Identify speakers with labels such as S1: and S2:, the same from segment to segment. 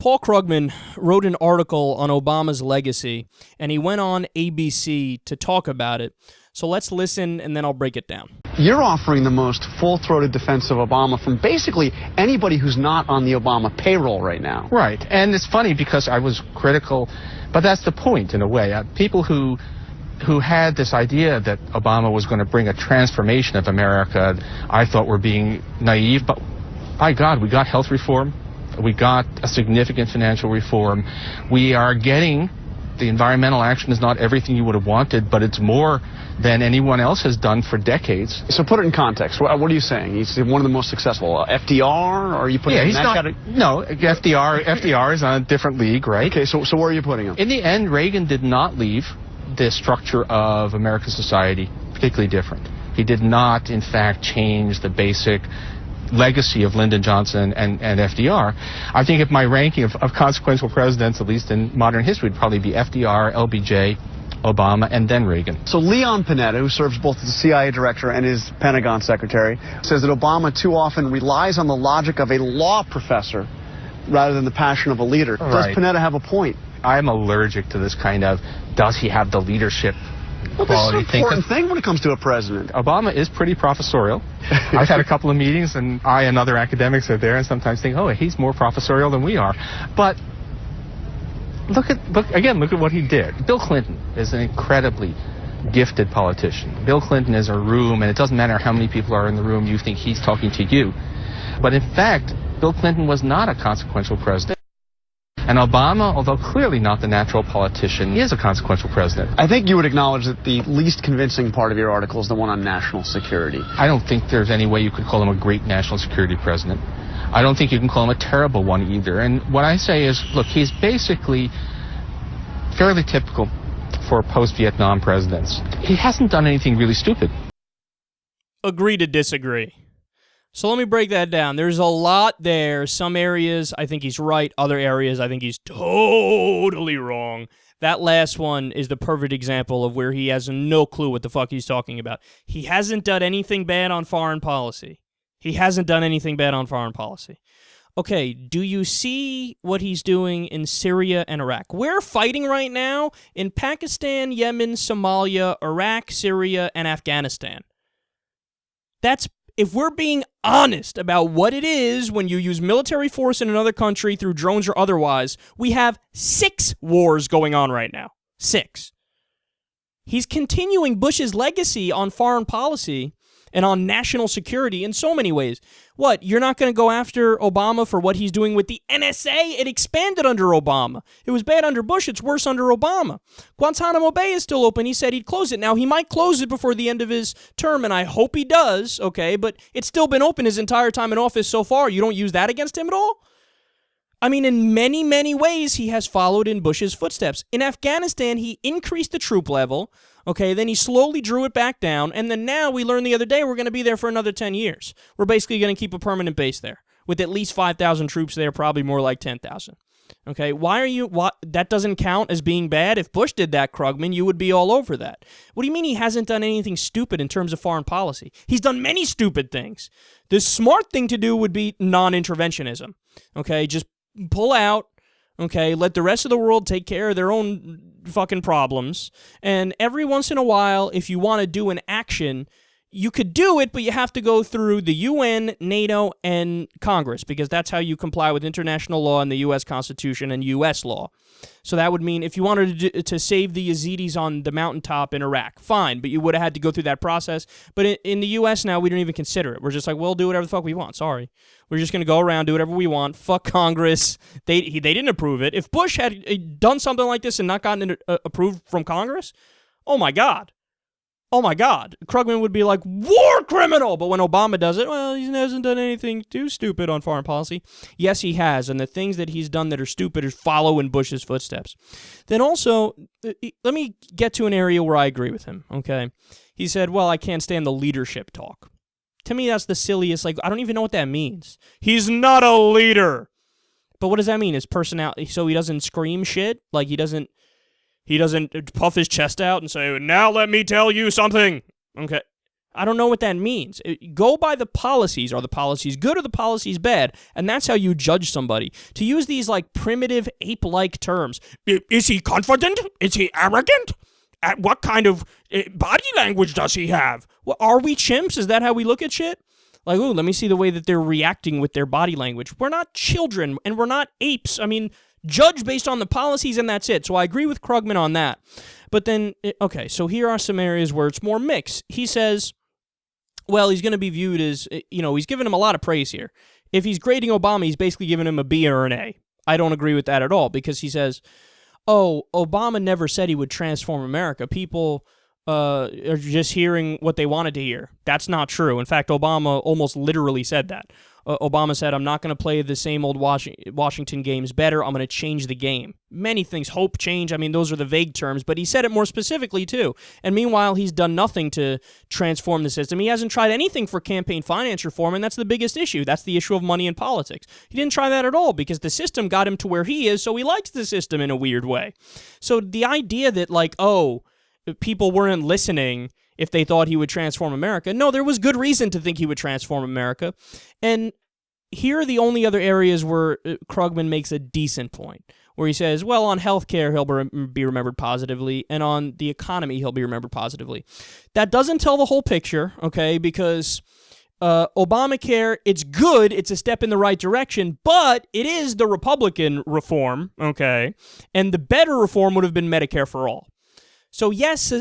S1: Paul Krugman wrote an article on Obama's legacy, and he went on ABC to talk about it. So let's listen, and then I'll break it down.
S2: You're offering the most full-throated defense of Obama from basically anybody who's not on the Obama payroll right now.
S3: Right, and it's funny because I was critical, but that's the point in a way. People who had this idea that Obama was going to bring a transformation of America, I thought were being naive, but by God, we got health reform. We got a significant financial reform. We are getting, the environmental action is not everything you would have wanted, but it's more than anyone else has done for decades.
S2: So put it in context. What are you saying? He's one of the most successful. FDR? Or are you putting him in that category?
S3: No, FDR is on a different league, right?
S2: Okay, so where are you putting him?
S3: In the end, Reagan did not leave the structure of American society particularly different. He did not, in fact, change the basic legacy of Lyndon Johnson and FDR. I think if my ranking of consequential presidents, at least in modern history, would probably be FDR, LBJ, Obama, and then Reagan.
S2: So Leon Panetta, who serves both as the CIA director and is Pentagon secretary, says that Obama too often relies on the logic of a law professor rather than the passion of a leader. Right. Does Panetta have a point?
S3: I'm allergic to this kind of, does he have the leadership quality
S2: thing? That's an important thing when it comes to a president.
S3: Obama is pretty professorial. I've had a couple of meetings, and I and other academics are there and sometimes think, oh, he's more professorial than we are. But look at what he did. Bill Clinton is an incredibly gifted politician. Bill Clinton is a room, and it doesn't matter how many people are in the room, you think he's talking to you. But in fact, Bill Clinton was not a consequential president. And Obama, although clearly not the natural politician, is a consequential president.
S2: I think you would acknowledge that the least convincing part of your article is the one on national security.
S3: I don't think there's any way you could call him a great national security president. I don't think you can call him a terrible one either. And what I say is, look, he's basically fairly typical for post-Vietnam presidents. He hasn't done anything really stupid.
S1: Agree to disagree. So let me break that down. There's a lot there. Some areas I think he's right. Other areas I think he's totally wrong. That last one is the perfect example of where he has no clue what the fuck he's talking about. He hasn't done anything bad on foreign policy. Okay, do you see what he's doing in Syria and Iraq? We're fighting right now in Pakistan, Yemen, Somalia, Iraq, Syria, and Afghanistan. If we're being honest about what it is when you use military force in another country through drones or otherwise, we have 6 wars going on right now. 6. He's continuing Bush's legacy on foreign policy and on national security in so many ways. What, you're not going to go after Obama for what he's doing with the NSA? It expanded under Obama. It was bad under Bush. It's worse under Obama. Guantanamo Bay is still open. He said he'd close it. Now, he might close it before the end of his term, and I hope he does, okay? But it's still been open his entire time in office so far. You don't use that against him at all? I mean, in many, many ways, he has followed in Bush's footsteps. In Afghanistan, he increased the troop level, okay, then he slowly drew it back down, and then now we learned the other day we're going to be there for another 10 years. We're basically going to keep a permanent base there, with at least 5,000 troops there, probably more like 10,000. Okay, that doesn't count as being bad? If Bush did that, Krugman, you would be all over that. What do you mean he hasn't done anything stupid in terms of foreign policy? He's done many stupid things. The smart thing to do would be non-interventionism, okay, just pull out, okay, let the rest of the world take care of their own fucking problems, and every once in a while, if you want to do an action, you could do it, but you have to go through the UN, NATO, and Congress, because that's how you comply with international law and the U.S. Constitution and U.S. law. So that would mean if you wanted to save the Yazidis on the mountaintop in Iraq, fine, but you would have had to go through that process. But in the U.S. now, we don't even consider it. We're just like, we'll do whatever the fuck we want. Sorry. We're just going to go around, do whatever we want. Fuck Congress. They didn't approve it. If Bush had done something like this and not gotten it approved from Congress, oh my God. Krugman would be like, war criminal! But when Obama does it, well, he hasn't done anything too stupid on foreign policy. Yes, he has, and the things that he's done that are stupid is follow in Bush's footsteps. Then also, let me get to an area where I agree with him, okay? He said, well, I can't stand the leadership talk. To me, that's the silliest, I don't even know what that means. He's not a leader! But what does that mean? His personality, so he doesn't scream shit? Like, he doesn't puff his chest out and say, now let me tell you something. Okay. I don't know what that means. Go by the policies. Are the policies good or the policies bad? And that's how you judge somebody. To use these like primitive ape-like terms. Is he confident? Is he arrogant? What kind of body language does he have? Well, are we chimps? Is that how we look at shit? Like, ooh, let me see the way that they're reacting with their body language. We're not children, and we're not apes. I mean, judge based on the policies, and that's it. So I agree with Krugman on that. But then, okay, so here are some areas where it's more mixed. He says, well, he's going to be viewed as, he's giving him a lot of praise here. If he's grading Obama, he's basically giving him a B or an A. I don't agree with that at all, because he says, oh, Obama never said he would transform America. People are just hearing what they wanted to hear. That's not true. In fact, Obama almost literally said that. Obama said, I'm not going to play the same old Washington games better. I'm going to change the game. Many things, hope, change. I mean, those are the vague terms, but he said it more specifically, too. And meanwhile, he's done nothing to transform the system. He hasn't tried anything for campaign finance reform, and that's the biggest issue. That's the issue of money in politics. He didn't try that at all because the system got him to where he is, so he likes the system in a weird way. So the idea that, like, people weren't listening if they thought he would transform America. No, there was good reason to think he would transform America. And here are the only other areas where Krugman makes a decent point, where he says, well, on healthcare, he'll be remembered positively, and on the economy, he'll be remembered positively. That doesn't tell the whole picture, okay, because Obamacare, it's good, it's a step in the right direction, but it is the Republican reform, okay, and the better reform would have been Medicare for all. So yes,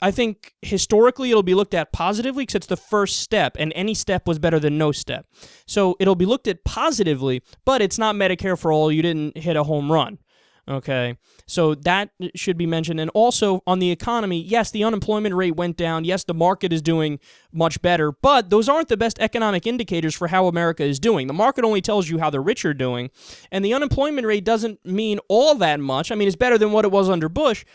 S1: I think historically it'll be looked at positively because it's the first step, and any step was better than no step. So it'll be looked at positively, but it's not Medicare for all. You didn't hit a home run. Okay, so that should be mentioned. And also on the economy, yes, the unemployment rate went down. Yes, the market is doing much better, but those aren't the best economic indicators for how America is doing. The market only tells you how the rich are doing, and the unemployment rate doesn't mean all that much. I mean, it's better than what it was under Bush.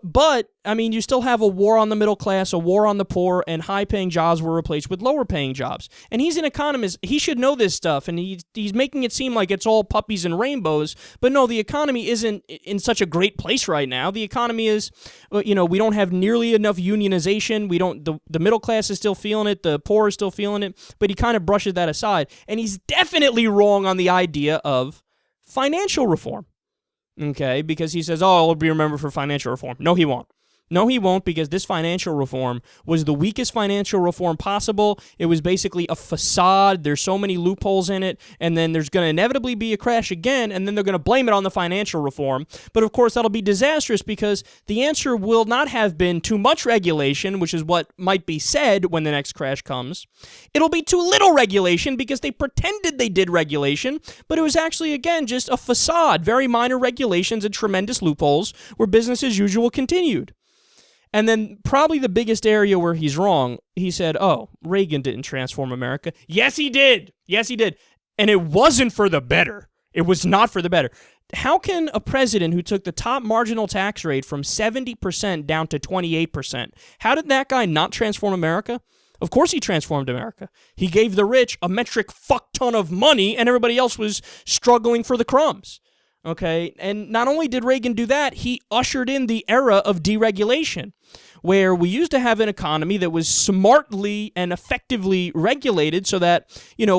S1: But, I mean, you still have a war on the middle class, a war on the poor, and high-paying jobs were replaced with lower-paying jobs. And he's an economist. He should know this stuff, and he's making it seem like it's all puppies and rainbows. But no, the economy isn't in such a great place right now. The economy is, we don't have nearly enough unionization. The middle class is still feeling it. The poor is still feeling it. But he kind of brushes that aside. And he's definitely wrong on the idea of financial reform. Okay, because he says, he'll be remembered for financial reform. No, he won't. No, he won't, because this financial reform was the weakest financial reform possible. It was basically a facade. There's so many loopholes in it, and then there's going to inevitably be a crash again, and then they're going to blame it on the financial reform. But, of course, that'll be disastrous because the answer will not have been too much regulation, which is what might be said when the next crash comes. It'll be too little regulation because they pretended they did regulation, but it was actually, again, just a facade, very minor regulations and tremendous loopholes where business as usual continued. And then probably the biggest area where he's wrong, he said, Reagan didn't transform America. Yes, he did. Yes, he did. And it wasn't for the better. It was not for the better. How can a president who took the top marginal tax rate from 70% down to 28%, how did that guy not transform America? Of course he transformed America. He gave the rich a metric fuck ton of money, and everybody else was struggling for the crumbs. Okay, and not only did Reagan do that, he ushered in the era of deregulation, where we used to have an economy that was smartly and effectively regulated so that,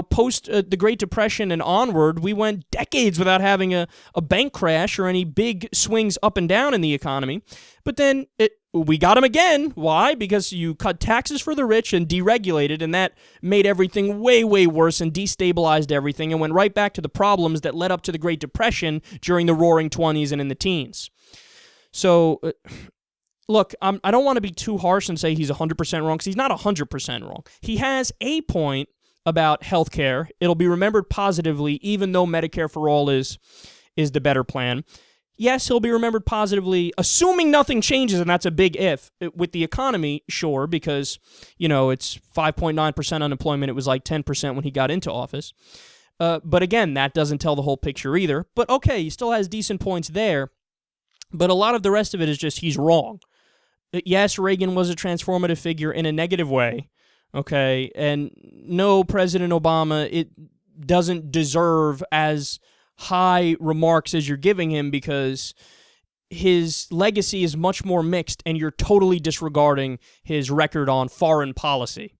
S1: post the Great Depression and onward, we went decades without having a bank crash or any big swings up and down in the economy. But then we got them again. Why? Because you cut taxes for the rich and deregulated, and that made everything way, way worse and destabilized everything and went right back to the problems that led up to the Great Depression during the Roaring 20s and in the teens. So, look, I don't want to be too harsh and say he's 100% wrong, because he's not 100% wrong. He has a point about healthcare. It'll be remembered positively, even though Medicare for all is the better plan. Yes, he'll be remembered positively, assuming nothing changes, and that's a big if. With the economy, sure, because, it's 5.9% unemployment. It was like 10% when he got into office. But again, that doesn't tell the whole picture either. But okay, he still has decent points there. But a lot of the rest of it is just he's wrong. Yes, Reagan was a transformative figure in a negative way, okay? And no, President Obama, it doesn't deserve as high remarks as you're giving him, because his legacy is much more mixed, and you're totally disregarding his record on foreign policy.